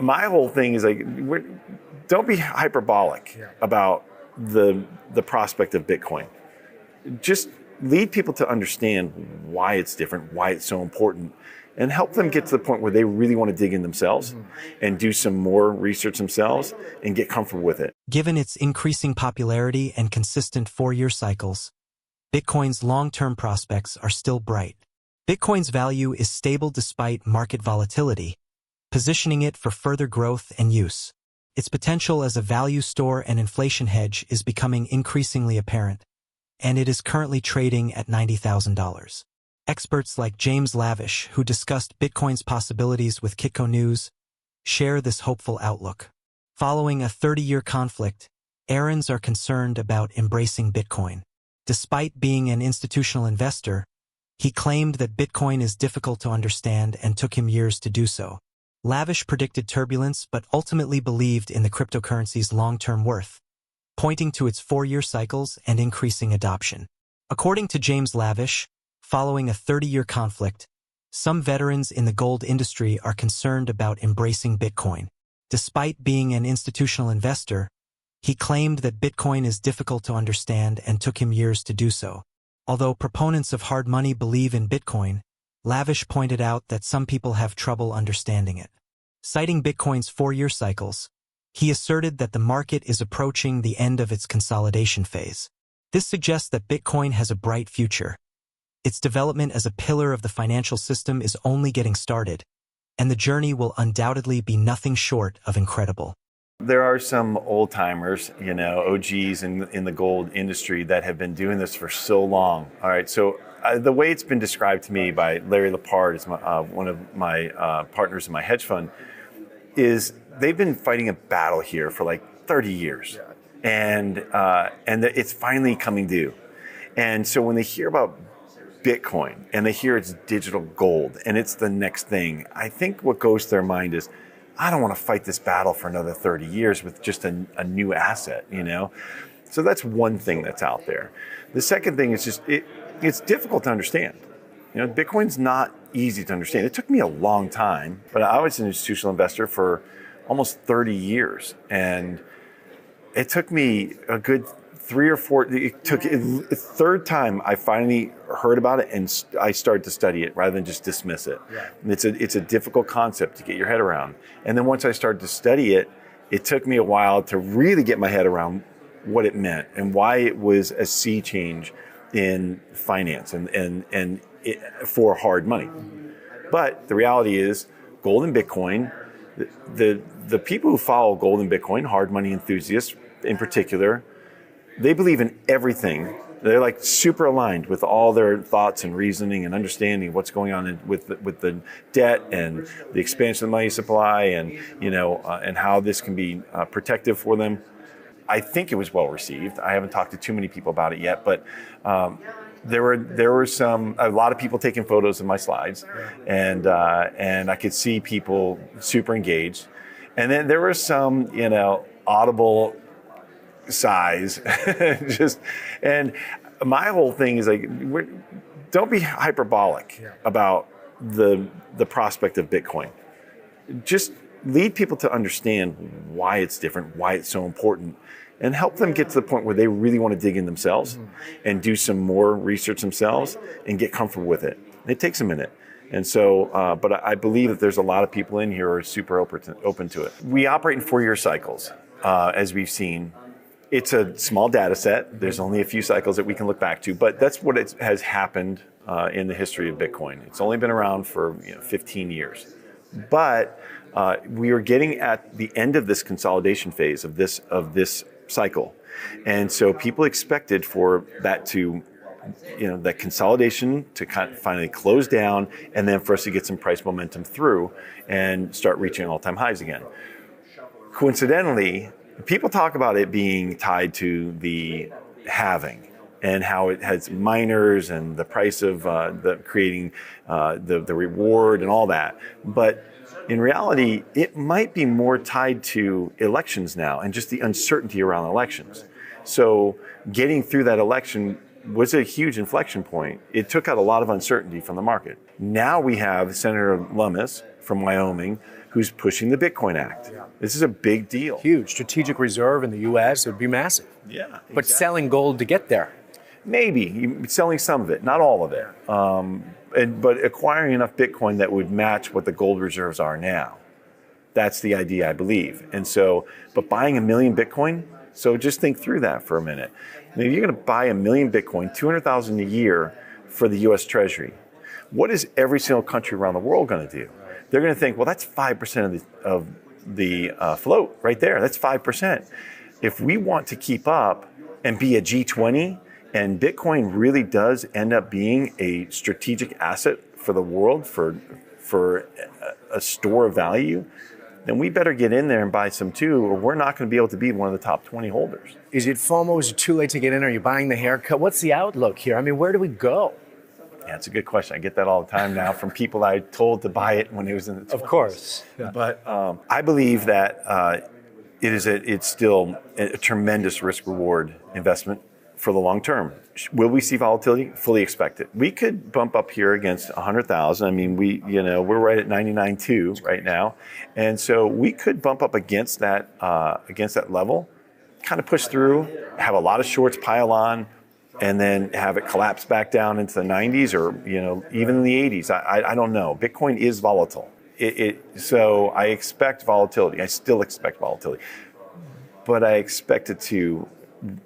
My whole thing is like, don't be hyperbolic about the prospect of Bitcoin. Just lead people to understand why it's different, why it's so important, and help them get to the point where they really want to dig in themselves and do some more research themselves and get comfortable with it. Given its increasing popularity and consistent 4-year cycles, Bitcoin's long-term prospects are still bright. Bitcoin's value is stable despite market volatility, positioning it for further growth and use. Its potential as a value store and inflation hedge is becoming increasingly apparent, and it is currently trading at $90,000. Experts like James Lavish, who discussed Bitcoin's possibilities with Kitco News, share this hopeful outlook. Following a 30-year conflict, Aarons are concerned about embracing Bitcoin. Despite being an institutional investor, he claimed that Bitcoin is difficult to understand and took him years to do so. Lavish predicted turbulence but ultimately believed in the cryptocurrency's long-term worth, pointing to its 4-year cycles and increasing adoption. According to James Lavish, following a 30-year conflict, some veterans in the gold industry are concerned about embracing Bitcoin. Despite being an institutional investor, he claimed that Bitcoin is difficult to understand and took him years to do so. Although proponents of hard money believe in Bitcoin, Lavish pointed out that some people have trouble understanding it. Citing Bitcoin's 4-year cycles, he asserted that the market is approaching the end of its consolidation phase. This suggests that Bitcoin has a bright future. Its development as a pillar of the financial system is only getting started, and the journey will undoubtedly be nothing short of incredible. There are some old timers, OGs in the gold industry that have been doing this for so long. All right, so the way it's been described to me by Larry Lepard, is one of my partners in my hedge fund, is they've been fighting a battle here for like 30 years, and it's finally coming due. And so when they hear about Bitcoin and they hear it's digital gold and it's the next thing, I think what goes to their mind is, I don't want to fight this battle for another 30 years with just a new asset, So that's one thing that's out there. The second thing is just, it's difficult to understand. Bitcoin's not easy to understand. It took me a long time, but I was an institutional investor for almost 30 years. And it took me a good 3 or 4, it took a third time I finally heard about it and I started to study it rather than just dismiss it. Yeah. It's a difficult concept to get your head around. And then once I started to study it, it took me a while to really get my head around what it meant and why it was a sea change in finance and for hard money. But the reality is, gold and Bitcoin, the people who follow gold and Bitcoin, hard money enthusiasts in particular, they believe in everything. They're like super aligned with all their thoughts and reasoning and understanding what's going on with the debt and the expansion of the money supply and how this can be protective for them. I think it was well received. I haven't talked to too many people about it yet, but there were a lot of people taking photos of my slides, and I could see people super engaged. And then there were some audible size and my whole thing is like, don't be hyperbolic about the prospect of Bitcoin. Just lead people to understand why it's different, why it's so important, and help them get to the point where they really want to dig in themselves and do some more research themselves and get comfortable with it. It takes a minute. And so, but I believe that there's a lot of people in here who are super open to it. We operate in 4-year cycles, as we've seen. It's a small data set. There's only a few cycles that we can look back to, but that's what has happened in the history of Bitcoin. It's only been around for 15 years. But we are getting at the end of this consolidation phase of this cycle. And so people expected for that to, that consolidation to kind of finally close down and then for us to get some price momentum through and start reaching all-time highs again. Coincidentally, people talk about it being tied to the halving and how it has miners and the price of creating the reward and all that. But in reality, it might be more tied to elections now and just the uncertainty around elections. So getting through that election was a huge inflection point. It took out a lot of uncertainty from the market. Now we have Senator Lummis from Wyoming, who's pushing the Bitcoin Act. This is a big deal. Huge. Strategic reserve in the U.S. would be massive. Yeah. Exactly. But selling gold to get there. Maybe selling some of it, not all of it, but acquiring enough Bitcoin that would match what the gold reserves are now. That's the idea, I believe. And so, but buying 1 million Bitcoin, so just think through that for a minute. I mean, if you're going to buy 1 million Bitcoin, 200,000 a year for the U.S. Treasury, what is every single country around the world going to do? They're going to think, well, that's 5% of the float right there. That's 5%. If we want to keep up and be a G20, and Bitcoin really does end up being a strategic asset for the world, for a store of value, then we better get in there and buy some too, or we're not going to be able to be one of the top 20 holders. Is it FOMO? Is it too late to get in? Are you buying the haircut? What's the outlook here? I mean, where do we go? Yeah, it's a good question. I get that all the time now from people I told to buy it when it was in the 20s. Of course. Yeah. But I believe that it's still a tremendous risk-reward investment for the long term. Will we see volatility? Fully expect it. We could bump up here against 100,000. I mean, we're right at 99.2 right now, and so we could bump up against that level, kind of push through, have a lot of shorts pile on, and then have it collapse back down into the 90s or even in the 80s. I don't know. Bitcoin is volatile. So I expect volatility. I still expect volatility, but I expect it to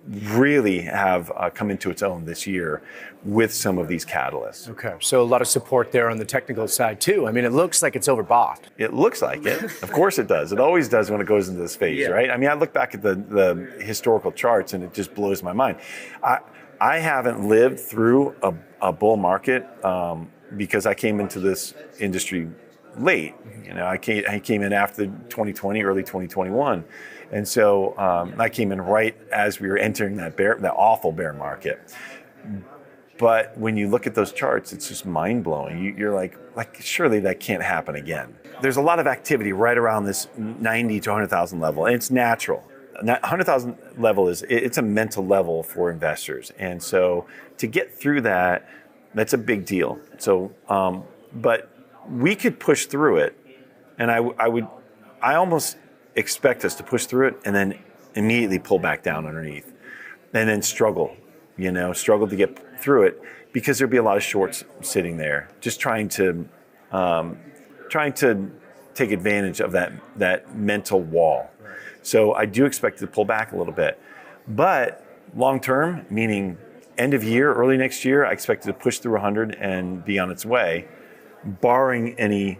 really have come into its own this year with some of these catalysts. Okay, so a lot of support there on the technical side too. I mean, it looks like it's overbought. It looks like it. Of course it does. It always does when it goes into this phase, right? I mean, I look back at the historical charts and it just blows my mind. I haven't lived through a bull market because I came into this industry late. I came in after 2020, early 2021. And so I came in right as we were entering that awful bear market. But when you look at those charts, it's just mind-blowing. You're like surely that can't happen again. There's a lot of activity right around this 90 to 100,000 level, and it's natural. 100,000 level it's a mental level for investors. And so to get through that's a big deal. So, but we could push through it, and I almost expect us to push through it and then immediately pull back down underneath and then struggle to get through it because there'd be a lot of shorts sitting there just trying to take advantage of that mental wall. So I do expect it to pull back a little bit, but long term, meaning end of year, early next year, I expect it to push through 100 and be on its way, barring any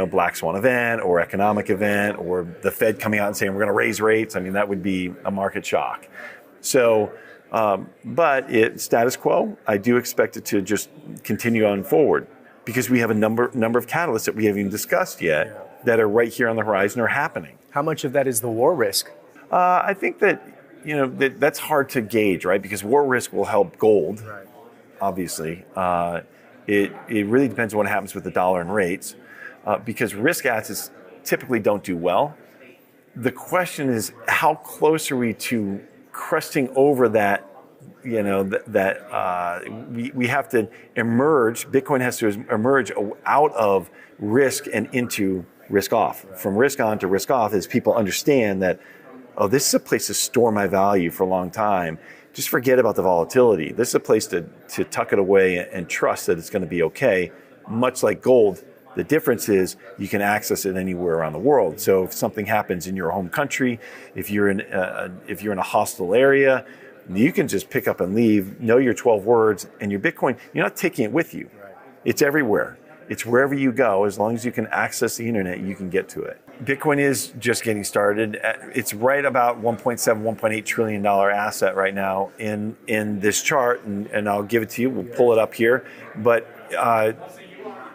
black swan event or economic event or the Fed coming out and saying we're going to raise rates. I mean, that would be a market shock. So, but status quo, I do expect it to just continue on forward because we have a number of catalysts that we haven't even discussed yet that are right here on the horizon or happening. How much of that is the war risk? I think that, that's hard to gauge, right? Because war risk will help gold, right. Obviously. It really depends on what happens with the dollar and rates. Because risk assets typically don't do well. The question is, how close are we to cresting over that? We have to emerge. Bitcoin has to emerge out of risk and into risk off. From risk on to risk off, as people understand that, this is a place to store my value for a long time. Just forget about the volatility. This is a place to tuck it away and trust that it's going to be okay. Much like gold. The difference is you can access it anywhere around the world. So if something happens in your home country, if you're in a hostile area, you can just pick up and leave, know your 12 words, and your Bitcoin, you're not taking it with you. Right. It's everywhere. It's wherever you go. As long as you can access the internet, you can get to it. Bitcoin is just getting started. It's right about $1.7, $1.8 trillion asset right now in this chart, and I'll give it to you. We'll pull it up here. But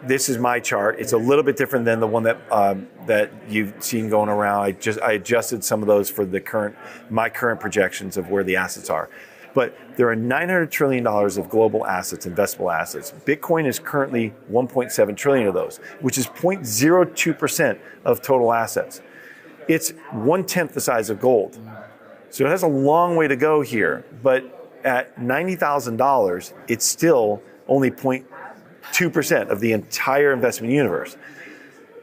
this is my chart. It's a little bit different than the one that you've seen going around. I adjusted some of those for my current projections of where the assets are. But there are $900 trillion of global assets, investable assets. Bitcoin is currently 1.7 trillion of those, which is 0.02% of total assets. It's 1/10 the size of gold. So it has a long way to go here. But at $90,000, it's still only 0.2% of the entire investment universe.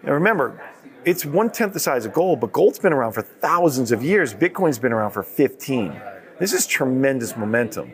Now remember, it's 1/10 the size of gold, but gold's been around for thousands of years. Bitcoin's been around for 15. This is tremendous momentum.